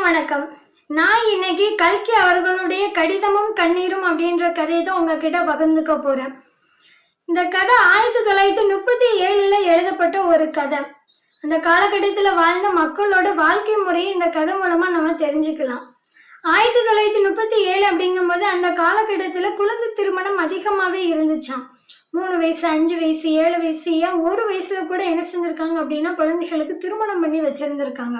அனைவருக்கும் வணக்கம். நான் இன்னைக்கு கல்கி அவர்களுடைய கடிதமும் கண்ணீரும் அப்படின்ற கதையை தான் உங்ககிட்ட பகிர்ந்துக்க போறேன். இந்த கதை 1937 எழுதப்பட்ட ஒரு கதை. அந்த காலகட்டத்தில் வாழ்ந்த மக்களோட வாழ்க்கை முறையை இந்த கதை மூலமா நம்ம தெரிஞ்சுக்கலாம். 1937 அப்படிங்கும்போது அந்த காலகட்டத்தில் குழந்தை திருமணம் அதிகமாகவே இருந்துச்சாம். 3 வயசு 5 வயசு 7 வயசு ஏன் 1 வயசுல கூட என்ன செஞ்சிருக்காங்க அப்படின்னா குழந்தைகளுக்கு திருமணம் பண்ணி வச்சிருந்திருக்காங்க.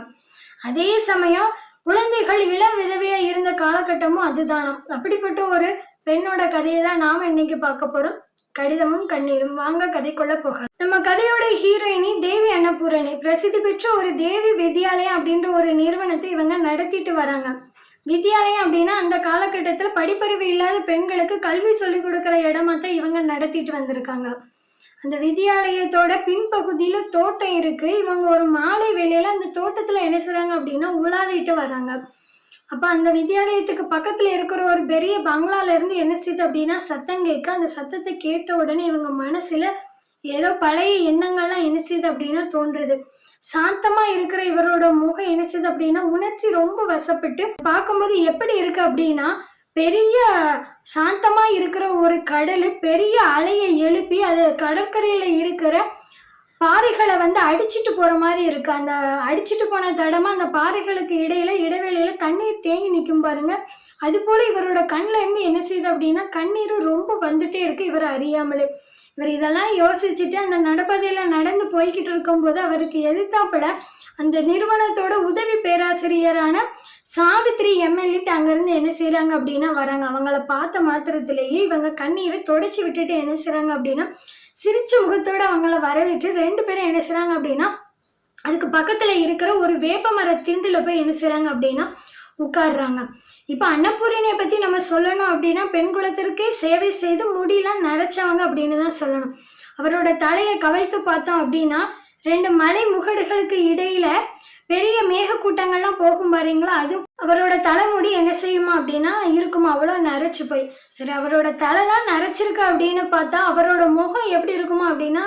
அதே சமயம் குழந்தைகள் இளம் விதவையா இருந்த காலகட்டமும் அதுதானாம். அப்படிப்பட்ட ஒரு பெண்ணோட கதையை தான் நாம இன்னைக்கு பார்க்க போறோம். கடிதமும் கண்ணீரும். வாங்க கதைக்குள்ள போகலாம். நம்ம கதையோட ஹீரோயினி தேவி அன்னபூரணி. பிரசித்தி பெற்ற ஒரு தேவி வித்யாலயம் அப்படின்ற ஒரு நிறுவனத்தை இவங்க நடத்திட்டு வராங்க. வித்யாலயம் அப்படின்னா அந்த காலகட்டத்துல படிப்பறிவு இல்லாத பெண்களுக்கு கல்வி சொல்லிக் கொடுக்குற இடமா தான் இவங்க நடத்திட்டு வந்திருக்காங்க. அந்த வித்யாலயத்தோட பின்பகுதியில தோட்டம் இருக்கு. இவங்க ஒரு மாலை வேளையில அந்த தோட்டத்துல என்ன செய்றாங்க அப்படின்னா உலாவிட்டு வராங்க. அப்ப அந்த வித்யாலயத்துக்கு பக்கத்துல இருக்கிற ஒரு பெரிய பங்களால இருந்து என்ன செய்யுது அப்படின்னா சத்தம் கேட்க. அந்த சத்தத்தை கேட்ட உடனே இவங்க மனசுல ஏதோ பழைய எண்ணங்கள்லாம் என்ன செய்யுது அப்படின்னா தோன்றுது. சாந்தமா இருக்கிற இவரோட முகம் என்ன செய்யுது அப்படின்னா உணர்ச்சி ரொம்ப வசப்பட்டு பார்க்கும்போது எப்படி இருக்கு அப்படின்னா பெரிய சாந்தமா இருக்கிற ஒரு கடல் பெரிய அலையை எழுப்பி அது கடற்கரையில இருக்கிற பாறைகளை அடிச்சிட்டு போற மாதிரி இருக்கு. அந்த அடிச்சிட்டு போன தடமா அந்த பாறைகளுக்கு இடைவேளையில தண்ணீர் தேங்கி நிற்கும் பாருங்க. அது போல இவரோட கண்ணுல இருந்து என்ன செய்யுது அப்படின்னா கண்ணீரும் ரொம்ப வந்துட்டே இருக்கு இவர் அறியாமலே. இவர் இதெல்லாம் யோசிச்சுட்டு அந்த நடப்பதையில நடந்து போய்கிட்டு இருக்கும்போது அவருக்கு எதிர்த்தாப்பட அந்த நிறுவனத்தோட உதவி பேராசிரியரான சாவித்ரி எம்எல்ஏ அங்கிருந்து என்ன செய்யறாங்க அப்படின்னா வராங்க. அவங்கள பார்த்த மாத்திரத்திலேயே இவங்க கண்ணீரை தொடச்சி விட்டுட்டு என்ன செய்யறாங்க அப்படின்னா சிரிச்ச முகத்தோட அவங்கள வரவேற்று 2 பேரும் என்ன செய்யறாங்க அப்படின்னா அதுக்கு பக்கத்துல இருக்கிற ஒரு வேப்ப மர திண்டுல போய் என்ன செய்யறாங்க அப்படின்னா உட்காடுறாங்க. இப்ப அன்னபூரணியை பத்தி நம்ம சொல்லணும் அப்படின்னா பெண் குலத்திற்கே சேவை செய்து முடியெல்லாம் நரைச்சவங்க அப்படின்னு தான் சொல்லணும். அவரோட தலையை கவிழ்த்து பார்த்தோம் அப்படின்னா 2 மலை முகடுகளுக்கு இடையில பெரிய மேக கூட்டங்கள்லாம் போகும் பாருங்களா. அது அவரோட தலைமுடி என்ன செய்யுமா அப்படின்னா இருக்குமா அவ்வளோ நரைச்சு போய். சரி, அவரோட தலை தான் நரைச்சிருக்கு அப்படின்னு பார்த்தா அவரோட முகம் எப்படி இருக்குமா அப்படின்னா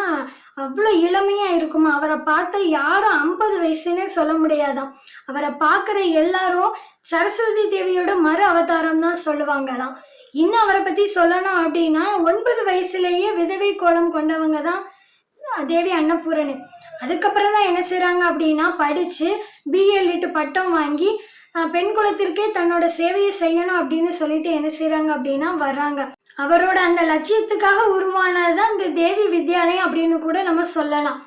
அவ்வளோ இளமையா இருக்குமா. அவரை பார்த்தா யாரும் 50 வயசுன்னே சொல்ல முடியாதாம். அவரை பார்க்குற எல்லாரும் சரஸ்வதி தேவியோட மறு அவதாரம் தான் சொல்லுவாங்களாம். இன்னும் அவரை பத்தி சொல்லணும் அப்படின்னா 9 வயசுலேயே விதவை கோலம் கொண்டவங்க தான் தேவி அன்னபூரணி. அதுக்கப்புறம் தான் என்ன செய்றாங்க அப்படின்னா படிச்சு பிஎல்இட் பட்டம் வாங்கி பெண் குலத்திற்கே தன்னோட சேவையை செய்யணும் அப்படின்னு சொல்லிட்டு என்ன செய்றாங்க அப்படின்னா வர்றாங்க. அவரோட அந்த லட்சியத்துக்காக உருவானதுதான் இந்த தேவி வித்யாலயம் அப்படின்னு கூட நம்ம சொல்லலாம்.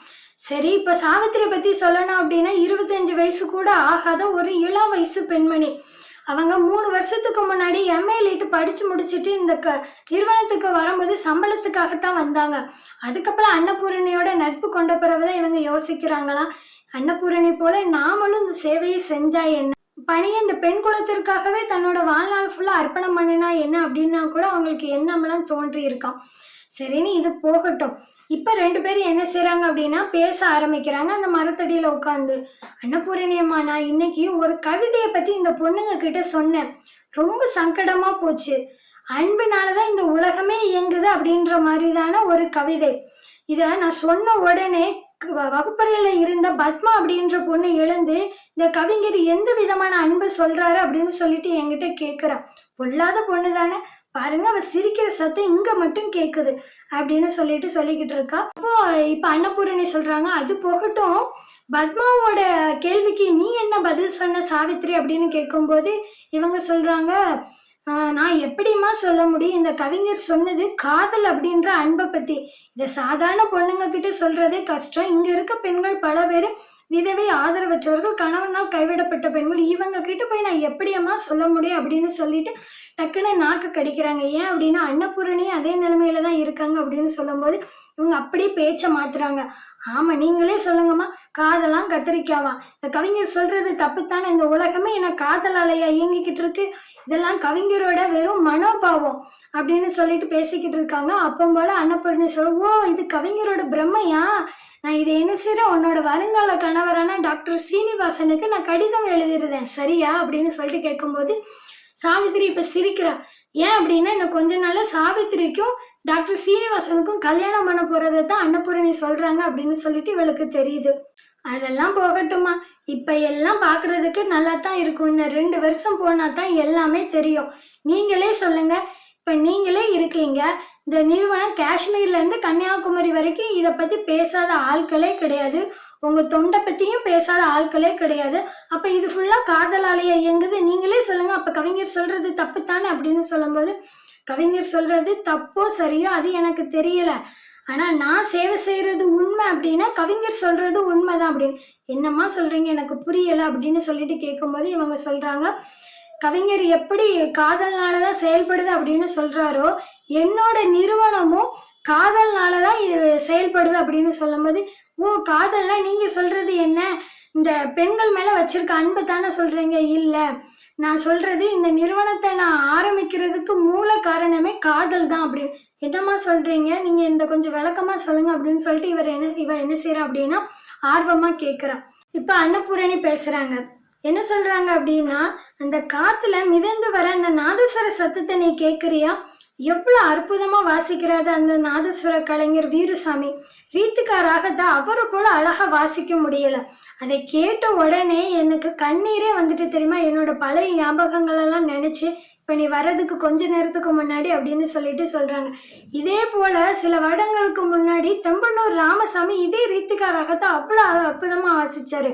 சரி, இப்ப சாவித்திரி பத்தி சொல்லணும் அப்படின்னா 25 வயசு கூட ஆகாத ஒரு இளம் வயசு பெண்மணி. அவங்க 3 வருஷத்துக்கு முன்னாடி எம்ஏலிட்டு படிச்சு முடிச்சுட்டு இந்த நிறுவனத்துக்கு வரும்போது சம்பளத்துக்காகத்தான் வந்தாங்க. அதுக்கப்புறம் அன்னபூரணியோட நட்பு கொண்ட பிறகுதான் இவங்க யோசிக்கிறாங்களாம், அன்னபூரணி போல நாமளும் இந்த சேவையை செஞ்சா என்ன, பணியை இந்த பெண் குலத்திற்காகவே தன்னோட வாழ்நாள் ஃபுல்லா அர்ப்பணம் பண்ணினா என்ன அப்படின்னா கூட அவங்களுக்கு எண்ணமெல்லாம் தோன்றி இருக்கான். சரின்னு இது போகட்டும். இப்ப 2 பேரும் என்ன செய்றாங்க அப்படின்னா பேச ஆரம்பிக்கிறாங்க அந்த மரத்தடியில உட்காந்து. அன்னபூரணியம்மா, நான் இன்னைக்கு ஒரு கவிதையை பத்தி இந்த பொண்ணுங்க கிட்ட சொன்னேன். ரொம்ப சங்கடமா போச்சு. அன்பினாலதான் இந்த உலகமே இயங்குது அப்படின்ற மாதிரிதான ஒரு கவிதை. இத நான் சொன்ன உடனே வகுப்பறையில இருந்த பத்மா அப்படின்ற பொண்ணு எழுந்து இந்த கவிஞர் எந்த விதமான அன்பு சொல்றாரு அப்படின்னு சொல்லிட்டு என்கிட்ட கேட்கிறா. பொல்லாத பொண்ணு தானே பாருங்க, அவ சிரிக்கிற சத்தம் இங்க மட்டும் கேக்குது அப்படின்னு சொல்லிக்கிட்டு இருக்கா. அப்போ இப்ப அன்னபூரணி சொல்றாங்க, அது போகட்டும், பத்மாவோட கேள்விக்கு நீ என்ன பதில் சொன்ன சாவித்ரி அப்படின்னு கேட்கும்போது இவங்க சொல்றாங்க, நான் எப்படிமா சொல்ல முடியும், இந்த கவிஞர் சொன்னது காதல் அப்படின்ற அன்பை பத்தி. இதை சாதாரண பொண்ணுங்க கிட்ட சொல்றதே கஷ்டம். இங்க இருக்க பெண்கள் பல பேர் விதவை, ஆதரவற்றவர்கள், கணவனால் கைவிடப்பட்ட பெண்கள், இவங்க கிட்ட போய் நான் எப்படியம்மா சொல்ல முடியும் அப்படின்னு சொல்லிட்டு டக்குன்னு நாக்கு கடிக்கிறாங்க. ஏன் அப்படின்னா அன்னபூரணியும் அதே நிலைமையில தான் இருக்காங்க அப்படின்னு சொல்லும்போது இவங்க அப்படியே பேச்ச மாத்துறாங்க. ஆமா, நீங்களே சொல்லுங்கம்மா, காதலாம் கத்திரிக்காவா, இந்த கவிஞர் சொல்றது தப்புத்தானே, இந்த உலகமே என்ன காதலாலையா இயங்கிக்கிட்டு இருக்கு, இதெல்லாம் கவிஞரோட வெறும் மனோபாவம் அப்படின்னு சொல்லிட்டு பேசிக்கிட்டு இருக்காங்க. அப்போ போல அன்னபூரணி ஓ, இது கவிஞரோட பிரம்மையா, நான் இதை என்ன செய்யறேன், உன்னோட வருங்கால கணவரான டாக்டர் சீனிவாசனுக்கு நான் கடிதம் எழுதிருந்தேன் சரியா அப்படின்னு சொல்லிட்டு கேட்கும்போது சாவித்திரி இப்ப சிரிக்கிறா. ஏன் அப்படின்னா இன்னும் கொஞ்ச நாள்ல சாவித்திரிக்கும் டாக்டர் சீனிவாசனுக்கும் கல்யாணம் பண்ண போறதை தான் அன்னபூரணி சொல்றாங்க அப்படின்னு சொல்லிட்டு இவளுக்கு தெரியுது. அதெல்லாம் போகட்டுமா. இப்ப எல்லாம் பாக்குறதுக்கு நல்லா தான் இருக்கும். இன்னும் 2 வருஷம் போனா தான் எல்லாமே தெரியும். நீங்களே சொல்லுங்க. இப்ப நீங்களே இருக்கீங்க. இந்த நிறுவனம் காஷ்மீர்ல இருந்து கன்னியாகுமரி வரைக்கும் இத பத்தி பேசாத ஆட்களே கிடையாது. உங்க தொண்டை பத்தியும் பேசாத ஆட்களே கிடையாது. அப்ப இது ஃபுல்லா காதலாலேயே இயங்குது. நீங்களே சொல்லுங்க. அப்ப கவிஞர் சொல்றது தப்பு தானே அப்படின்னு சொல்லும்போது, கவிஞர் சொல்றது தப்போ சரியோ அது எனக்கு தெரியல. ஆனா நான் சேவை செய்யறது உண்மை அப்படின்னா கவிஞர் சொல்றது உண்மைதான் அப்படின்னு. என்னம்மா சொல்றீங்க எனக்கு புரியல அப்படின்னு சொல்லிட்டு கேட்கும்போது இவங்க சொல்றாங்க, கவிஞர் எப்படி காதல்னாலதான் செயல்படுது அப்படின்னு சொல்றாரோ, என்னோட நிறுவனமும் காதல்னாலதான் இது செயல்படுது அப்படின்னு சொல்லும்போது, ஓ காதல்னா நீங்க சொல்றது என்ன? இந்த பெண்கள் மேல வச்சிருக்க அன்பை தானே சொல்றீங்க? இல்ல, நான் சொல்றது இந்த நிறுவனத்தை நான் ஆரம்பிக்கிறதுக்கு மூல காரணமே காதல் தான் அப்படின்னு. என்னம்மா சொல்றீங்க? நீங்க இந்த கொஞ்சம் விளக்கமா சொல்லுங்க அப்படின்னு சொல்லிட்டு இவன் என்ன செய்யறா அப்படின்னா ஆர்வமா கேட்கிறா. இப்ப அன்னபூரணி பேசுறாங்க. என்ன சொல்றாங்க அப்படின்னா, அந்த காத்துல மிதந்து வர அந்த நாதஸ்வர சத்தத்தை நீ கேட்குறியா? எவ்வளவு அற்புதமா வாசிக்கிறாரு அந்த நாதஸ்வர கலைஞர் வீருசாமி. ரீத்திகா ராகத்தை அவரை போல அழகா வாசிக்க முடியல. அதை கேட்ட உடனே எனக்கு கண்ணீரே வந்துட்டு தெரியுமா, என்னோட பழைய ஞாபகங்கள் எல்லாம் நினைச்சு இப்ப நீ வர்றதுக்கு கொஞ்ச நேரத்துக்கு முன்னாடி அப்படின்னு சொல்லிட்டு சொல்றாங்க. இதே போல சில வருடங்களுக்கு முன்னாடி தெம்பனூர் ராமசாமி இதே ரீத்திகா ராகத்தை அவ்வளவு அற்புதமா வாசிச்சாரு.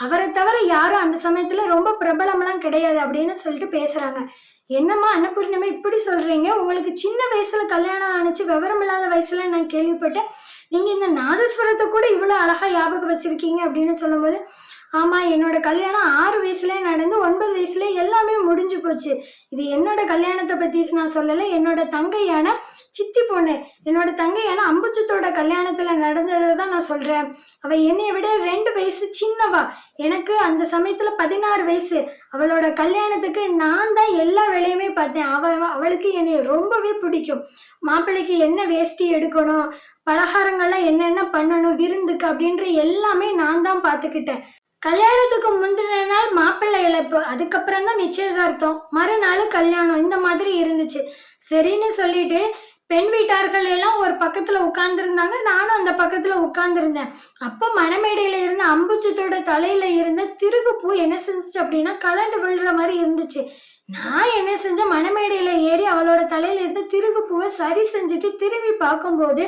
அவரை தவிர யாரும் அந்த சமயத்துல ரொம்ப பிரபலம்லாம் கிடையாது அப்படின்னு சொல்லிட்டு பேசுறாங்க. என்னம்மா அன்னபூர்ணிமா இப்படி சொல்றீங்க? உங்களுக்கு சின்ன வயசுல கல்யாணம் ஆனிச்சு, விவரம் இல்லாத வயசுல நான் கேள்விப்பட்டேன். நீங்க இந்த நாதஸ்வரத்தை கூட இவ்வளவு அழகா ஞாபகம் வச்சிருக்கீங்க அப்படின்னு சொல்லும்போது, ஆமா என்னோட கல்யாணம் 6 வயசுல நடந்து 9 வயசுல எல்லாமே முடிஞ்சு போச்சு. இது என்னோட கல்யாணத்தை பத்தி நான் சொல்லல. என்னோட தங்கையான சித்தி பொண்ணு, என்னோட தங்கையான அம்புச்சத்தோட கல்யாணத்துல நடந்ததை தான் நான் சொல்றேன். அவ என்னைய விட 2 வயசு சின்னவா. எனக்கு அந்த சமயத்துல 16 வயசு. அவளோட கல்யாணத்துக்கு நான் தான் எல்லா வேலையுமே பார்த்தேன். அவளுக்கு என்னைய ரொம்பவே பிடிக்கும். மாப்பிள்ளைக்கு என்ன வேஷ்டி எடுக்கணும், பலகாரங்கள்லாம் என்னென்ன பண்ணணும் விருந்துக்கு அப்படின்ற எல்லாமே நான் தான் பார்த்துக்கிட்டேன். கல்யாணத்துக்கு முந்தின நாள் மாப்பிள்ளை இழப்பு, அதுக்கப்புறம் தான் நிச்சயதார்த்தம், மறுநாள் கல்யாணம், இந்த மாதிரி இருந்துச்சு. சரின்னு சொல்லிட்டு பெண் வீட்டார்கள் எல்லாம் ஒரு பக்கத்துல உட்கார்ந்துருந்தாங்க. நானும் அந்த பக்கத்துல உட்கார்ந்துருந்தேன். அப்போ மணமேடையில இருந்த அம்புச்சத்தோட தலையில இருந்த திருகுப்பூ என்ன செஞ்சுச்சு அப்படின்னா கலண்டு விழுற மாதிரி இருந்துச்சு. நான் என்ன செஞ்சேன், மணமேடையில ஏறி அவளோட தலையில இருந்த திருகுப்பூவை சரி செஞ்சுட்டு திரும்பி பார்க்கும்போது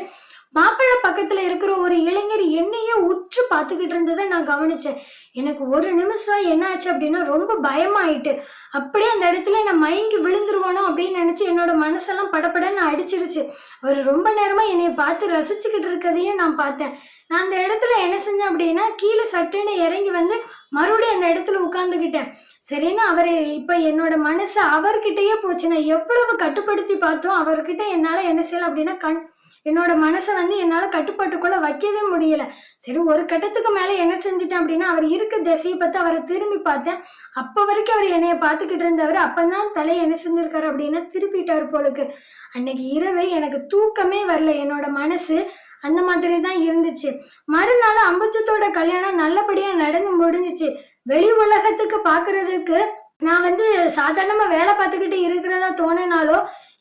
மாப்பிள்ளை பக்கத்துல இருக்கிற ஒரு இளைஞர் என்னையே உற்று பார்த்துக்கிட்டு இருந்ததை நான் கவனிச்சேன். எனக்கு ஒரு நிமிஷம் என்ன ஆச்சு அப்படின்னா ரொம்ப பயமாயிட்டு, அப்படியே அந்த இடத்துல நான் மயங்கி விழுந்துருவானோ அப்படின்னு நினைச்சு என்னோட மனசெல்லாம் படப்படன்னு அடிச்சிருச்சு. அவர் ரொம்ப நேரமா என்னைய பார்த்து ரசிச்சுக்கிட்டு இருக்கதையும் நான் பார்த்தேன். நான் அந்த இடத்துல என்ன செஞ்சேன் அப்படின்னா கீழே சட்டுன்னு இறங்கி வந்து மறுபடியும் அந்த இடத்துல உட்கார்ந்துக்கிட்டேன். சரின்னு அவரு இப்ப என்னோட மனசு அவர்கிட்டயே போச்சு. நான் எவ்வளவு கட்டுப்படுத்தி பார்த்தோம் அவர்கிட்ட என்னால என்ன செய்யலாம் அப்படின்னா என்னோட மனசை வந்து என்னால கட்டுப்பாட்டுக்குள்ள வைக்கவே முடியல. சரி ஒரு கட்டத்துக்கு மேல என்ன செஞ்சுட்டேன் அப்படின்னா அவர் இருக்க திசையை பார்த்து அவரை திரும்பி பார்த்தேன். அப்ப வரைக்கும் அவர் என்னைய பார்த்துக்கிட்டு இருந்தவர் அப்பதான் தலையை என்ன செஞ்சிருக்காரு அப்படின்னா திருப்பிட்டாரு போலுக்கு. அன்னைக்கு இரவு எனக்கு தூக்கமே வரல. என்னோட மனசு அந்த மாதிரி தான் இருந்துச்சு. மறுநாள் அம்புச்சத்தோட கல்யாணம் நல்லபடியா நடந்து முடிஞ்சிச்சு. வெளி உலகத்துக்கு பாக்குறதுக்கு நான் வந்து சாதாரணமா வேலை பார்த்துக்கிட்டு இருக்கிறதா தோணினாலோ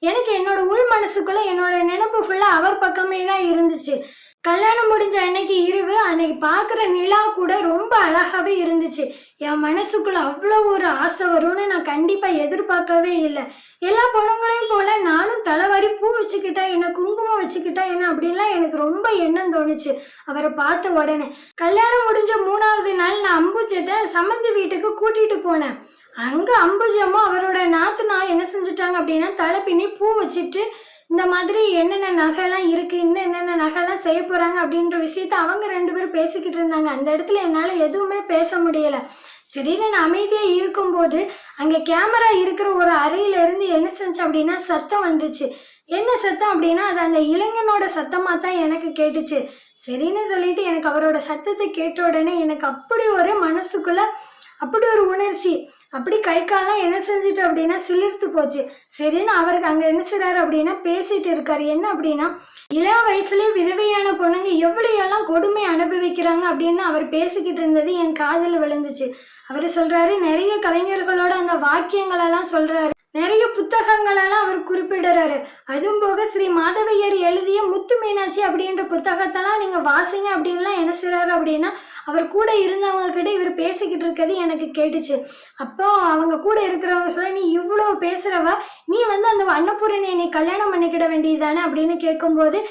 எனக்கு என்னோட உள் மனசுக்குள்ள என்னோட நினைப்பு ஃபுல்லா அவர் பக்கமே தான் இருந்துச்சு. கல்யாணம் முடிஞ்ச அன்னைக்கு இரவு அன்னைக்கு பார்க்குற நிலா கூட ரொம்ப அழகாவே இருந்துச்சு. என் மனசுக்குள்ள அவ்வளோ ஒரு ஆசை வரும்னு நான் கண்டிப்பா எதிர்பார்க்கவே இல்லை. எல்லா பொண்ணுங்களையும் போல நானும் தலைவாரி பூ வச்சுக்கிட்டா என்ன, குங்குமம் வச்சுக்கிட்டா என்ன அப்படின்லாம் எனக்கு ரொம்ப எண்ணம் தோணுச்சு அவரை பார்த்த உடனே. கல்யாணம் முடிஞ்ச 3வது நாள் நான் அம்புஜத்தை சம்மந்தி வீட்டுக்கு கூட்டிட்டு போனேன். அங்க அம்புஜமும் அவரோட நாத்தனா என்ன செஞ்சுட்டாங்க அப்படின்னா தலை பின்னி பூ வச்சுட்டு இந்த மாதிரி என்னென்ன நகைலாம் இருக்கு, இன்னும் என்னென்ன நகைலாம் செய்ய போறாங்க அப்படின்ற விஷயத்த அவங்க 2 பேரும் பேசிக்கிட்டு இருந்தாங்க. அந்த இடத்துல என்னால எதுவுமே பேச முடியல. சரின்னு நான் அமைதியா இருக்கும்போது அங்க கேமரா இருக்கிற ஒரு அறையில இருந்து என்ன செஞ்சு அப்படின்னா சத்தம் வந்துச்சு. என்ன சத்தம் அப்படின்னா அது அந்த இளைஞனோட சத்தமா தான் எனக்கு கேட்டுச்சு. சரின்னு சொல்லிட்டு எனக்கு அவரோட சத்தத்தை கேட்ட உடனே எனக்கு அப்படி ஒரு மனசுக்குள்ள அப்படி ஒரு உணர்ச்சி, அப்படி கை காலம் என்ன செஞ்சுட்டு அப்படின்னா சிலிர்த்து போச்சு. சரின்னு அவருக்கு அங்க என்ன செய்றாரு அப்படின்னா பேசிட்டு இருக்காரு. என்ன அப்படின்னா இளம் வயசுலயே விதவையான பொண்ணுங்க எவ்வளவு கொடுமை அனுபவிக்கிறாங்க அப்படின்னு அவர் பேசிக்கிட்டு இருந்தது என் காதுல விழுந்துச்சு. அவரு சொல்றாரு நிறைய கவிஞர்களோட அந்த வாக்கியங்கள் எல்லாம் சொல்றாரு. நிறைய புத்தகங்களெல்லாம் அவர் குறிப்பிடுறாரு. அதுவும் போக ஸ்ரீ மாதவையர் எழுதிய முத்து மீனாட்சி அப்படின்ற புத்தகத்தெல்லாம் நீங்க வாசிங்க அப்படின்லாம் என்ன செய்றாரு அப்படின்னா, அவர் கூட இருந்தவங்க கிட்ட இவர் பேசிக்கிட்டு இருக்கிறது எனக்கு கேட்டுச்சு. அப்போ அவங்க கூட இருக்கிறவங்க சொல்ல, நீ இவ்வளோ பேசுறவ, நீ அந்த அன்னபூரணியை நீ கல்யாணம் பண்ணிக்கிட வேண்டியதானே அப்படின்னு கேட்கும்போது,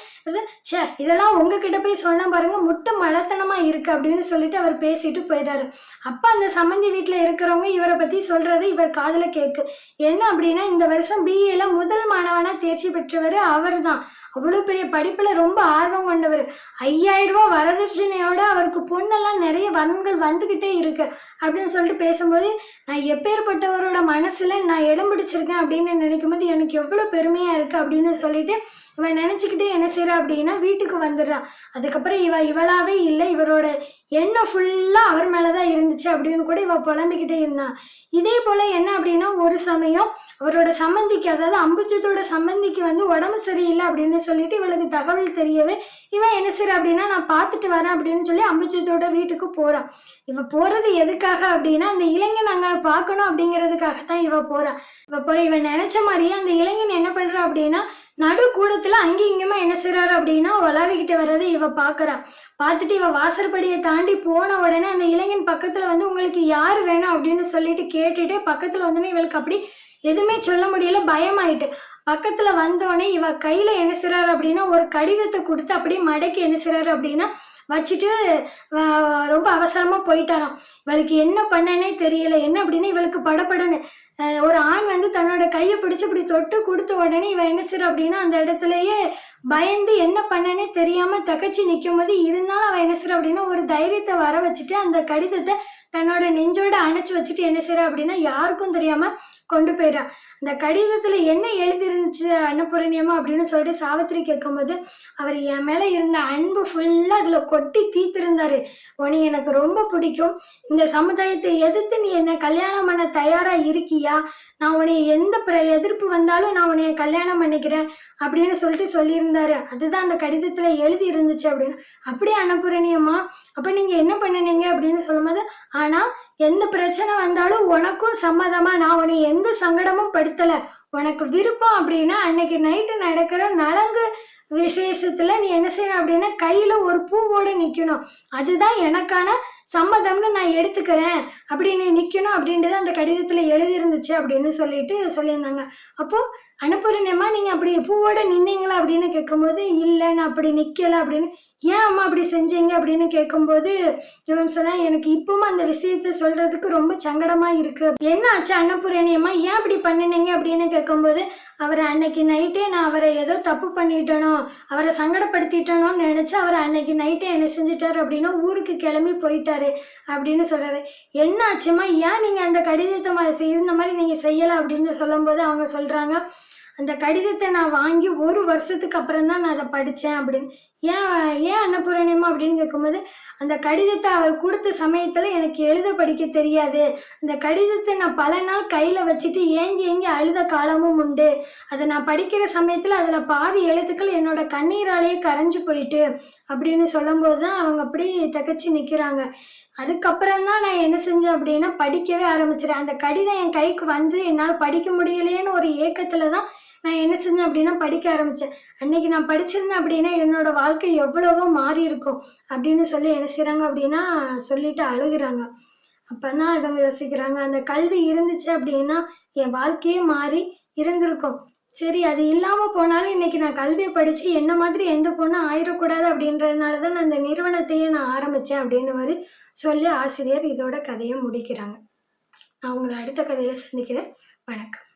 ச்சே இதெல்லாம் உங்ககிட்ட போய் சொன்ன பாருங்க, முட்டை மடத்தனமா இருக்கு அப்படின்னு சொல்லிட்டு அவர் பேசிட்டு போயிட்டாரு. அப்ப அந்த சம்மந்தி வீட்டுல இருக்கிறவங்க இவரை பத்தி சொல்றது இவர் காதுல கேக்கு. என்ன அப்படின்னா, இந்த வருஷம் பிஏல முதல் மாணவனா தேர்ச்சி பெற்றவர் அவர் தான். அவ்வளோ பெரிய படிப்புல ரொம்ப ஆர்வம் கொண்டவர். 5000 ரூபாய் வரதட்சணையோட அவருக்கு பொண்ணெல்லாம் நிறைய வரன்கள் வந்துகிட்டே இருக்கு அப்படின்னு சொல்லிட்டு பேசும்போது, நான் எப்பேற்பட்டவரோட மனசுல நான் இடம் பிடிச்சிருக்கேன் அப்படின்னு நினைக்கும் போது எனக்கு எவ்வளவு பெருமையா இருக்கு அப்படின்னு சொல்லிட்டு இவன் நினைச்சுக்கிட்டே என்ன செய்யறா அப்படின்னா வீட்டுக்கு வந்துடுறான். அதுக்கப்புறம் இவளாவே இல்லை, இவரோட எண்ணம் ஃபுல்லா அவர் மேலதான் இருந்துச்சு அப்படின்னு கூட இவ புலம்பிக்கிட்டே இருந்தான். இதே போல என்ன அப்படின்னா, ஒரு சமயம் அவரோட சம்மந்திக்கு, அதாவது அம்புஜத்தோட சம்மந்திக்கு உடம்பு சரியில்லை அப்படின்னு சொல்லிட்டு இவளுக்கு தகவல் தெரியவே இவன் என்ன செய்யறா அப்படின்னா, நான் பார்த்துட்டு வரேன் அப்படின்னு சொல்லி அம்புஜத்தோட வீட்டுக்கு போறான். இவ போறது எதுக்காக அப்படின்னா, அந்த இளைஞன் அங்க பார்க்கணும் அப்படிங்கிறதுக்காகத்தான் இவ போறான். இவ போய் இவன் நினைச்ச மாதிரியே அந்த இளைஞன் என்ன பண்றா அப்படின்னா, நடு கூடத்துல அங்கேயும் இங்கேயுமா என்ன செய்யறாரு அப்படின்னா உலாவிக்கிட்டு வர்றதை இவ பாக்குறா. பார்த்துட்டு இவ வாசற்படியை தாண்டி போன உடனே அந்த இளைஞன் பக்கத்துல உங்களுக்கு யாரு வேணும் அப்படின்னு சொல்லிட்டு கேட்டுட்டு பக்கத்துல வந்தோடனே இவளுக்கு அப்படி எதுவுமே சொல்ல முடியல, பயமாயிட்டு. பக்கத்துல வந்தோடனே இவ கையில என்ன செய்றாரு அப்படின்னா ஒரு கடிதத்தை கொடுத்து அப்படியே மடக்கி என்ன செய்றாரு அப்படின்னா வச்சுட்டு ரொம்ப அவசரமா போயிட்டாராம். இவளுக்கு என்ன பண்ணனே தெரியல. என்ன அப்படின்னா இவளுக்கு படப்படன்னு ஒரு ஆண் தன்னோட கையை பிடிச்சு இப்படி தொட்டு கொடுத்த உடனே இவ என்ன செய்றா அப்படின்னா அந்த இடத்துலயே பயந்து என்ன பண்ணனே தெரியாம தகச்சு நிற்கும் போது, இருந்தாலும் அவ என்ன செய்றா அப்படின்னா ஒரு தைரியத்தை வர வச்சுட்டு அந்த கடிதத்தை தன்னோட நெஞ்சோட அணைச்சு வச்சுட்டு என்ன செய்றா அப்படின்னா யாருக்கும் தெரியாம கொண்டு போயிடா. அந்த கடிதத்துல என்ன எழுதி இருந்துச்சு அன்னபூரணியம்மா அப்படின்னு சொல்லிட்டு சாவித்திரி கேட்கும்போது, அவர் என் மேல இருந்த அன்பு ஃபுல்லா அதுல கொட்டி தீர்த்திருந்தாரு. உன்னை எனக்கு ரொம்ப பிடிக்கும், இந்த சமுதாயத்தை எதிர்த்து நீ என்ன கல்யாணம் பண்ண தயாரா இருக்கியா, நான் உன்னைய எந்த எதிர்ப்பு வந்தாலும் நான் உன்னைய கல்யாணம் பண்ணிக்கிறேன் அப்படின்னு சொல்லிட்டு சொல்லியிருந்தாரு. அதுதான் அந்த கடிதத்துல எழுதி இருந்துச்சு அப்படின்னு. அப்படியே அன்னபூரணியம்மா, அப்ப நீங்க என்ன பண்ணினீங்க அப்படின்னு சொல்லும்போது, ஆனா எந்த பிரச்சனை வந்தாலும் உனக்கும் சம்மதமா, நான் உன்னை எந்த சங்கடமும் படுத்தல, உனக்கு விருப்பம் அப்படின்னா அன்னைக்கு நைட்டு நடக்கிற நலங்கு விசேஷத்துல நீ என்ன செய்யணும் அப்படின்னா கையில ஒரு பூவோட நிக்கணும், அதுதான் எனக்கான சம்மதம்னு நான் எடுத்துக்கிறேன் அப்படின்னு நிக்கணும் அப்படின்றது அந்த கடிதத்துல எழுதி இருந்துச்சு அப்படின்னு சொல்லிட்டு சொல்லியிருந்தாங்க. அப்போ அன்னபூரணியம்மா, நீங்க அப்படி பூவோட நின்னீங்களா அப்படின்னு கேட்கும்போது, இல்லை நான் அப்படி நிக்கல அப்படின்னு. ஏன் அம்மா அப்படி செஞ்சீங்க அப்படின்னு கேட்கும்போது இவன் சொன்னா, எனக்கு இப்பவும் அந்த விஷயத்த சொல்றதுக்கு ரொம்ப சங்கடமா இருக்கு. என்ன ஆச்சு அன்னபூரணியம்மா, ஏன் அப்படி பண்ணினீங்க அப்படின்னு கேட்கும்போது, அவரை அன்னைக்கு நைட்டே நான் அவரை ஏதோ தப்பு பண்ணிட்டனோ, அவரை சங்கடப்படுத்திட்டனோன்னு நினைச்சு அவர் அன்னைக்கு நைட்டே என்ன செஞ்சிட்டாரு அப்படின்னா ஊருக்கு கிளம்பி போயிட்டாரு அப்படின்னு சொல்றாரு. என்ன ஆச்சுமா, ஏன் நீங்க அந்த கடிதத்தை இருந்த மாதிரி நீங்க செய்யல அப்படின்னு சொல்லும்போது அவங்க சொல்றாங்க, அந்த கடிதத்தை நான் வாங்கி 1 வருஷத்துக்கு அப்புறம் தான் நான் அதை படித்தேன் அப்படின்னு. ஏன் ஏன் அன்னபூரணியம்மா அப்படின்னு கேட்கும்போது, அந்த கடிதத்தை அவர் கொடுத்த சமயத்தில் எனக்கு எழுத படிக்க தெரியாது, அந்த கடிதத்தை நான் பல நாள் கையில் வச்சுட்டு ஏங்கி ஏங்கி அழுத காலமும் உண்டு, அதை நான் படிக்கிற சமயத்தில் அதில் பாதி எழுத்துக்கள் என்னோட கண்ணீராலேயே கரைஞ்சு போயிட்டு அப்படின்னு சொல்லும்போது தான் அவங்க அப்படி தகச்சு நிற்கிறாங்க. அதுக்கப்புறம் தான் நான் என்ன செஞ்சேன் அப்படின்னா படிக்கவே ஆரம்பிச்சிட்டேன். அந்த கடிதம் என் கைக்கு என்னால் படிக்க முடியலையேன்னு ஒரு ஏக்கத்தில் தான் நான் என்ன செஞ்சேன் அப்படின்னா படிக்க ஆரம்பித்தேன். அன்னைக்கு நான் படிச்சிருந்தேன் அப்படின்னா என்னோட வாழ்க்கை எவ்வளவோ மாறி இருக்கும் அப்படின்னு சொல்லி என்ன செய்கிறாங்க அப்படின்னா சொல்லிட்டு அழுகுறாங்க. அப்போ தான் இவங்க யோசிக்கிறாங்க, அந்த கல்வி இருந்துச்சு அப்படின்னா என் வாழ்க்கையே மாறி இருந்திருக்கும். சரி, அது இல்லாமல் போனாலும் இன்னைக்கு நான் கல்வியை படித்து என்ன மாதிரி எந்த பொண்ணும் ஆயிடக்கூடாது அப்படின்றதுனால தான் நான் இந்த நிறுவனத்தையே நான் ஆரம்பித்தேன் அப்படின்னு மாதிரி சொல்லி ஆசிரியர் இதோட கதையை முடிக்கிறாங்க. நான் உங்களை அடுத்த கதையில் சந்திக்கிறேன். வணக்கம்.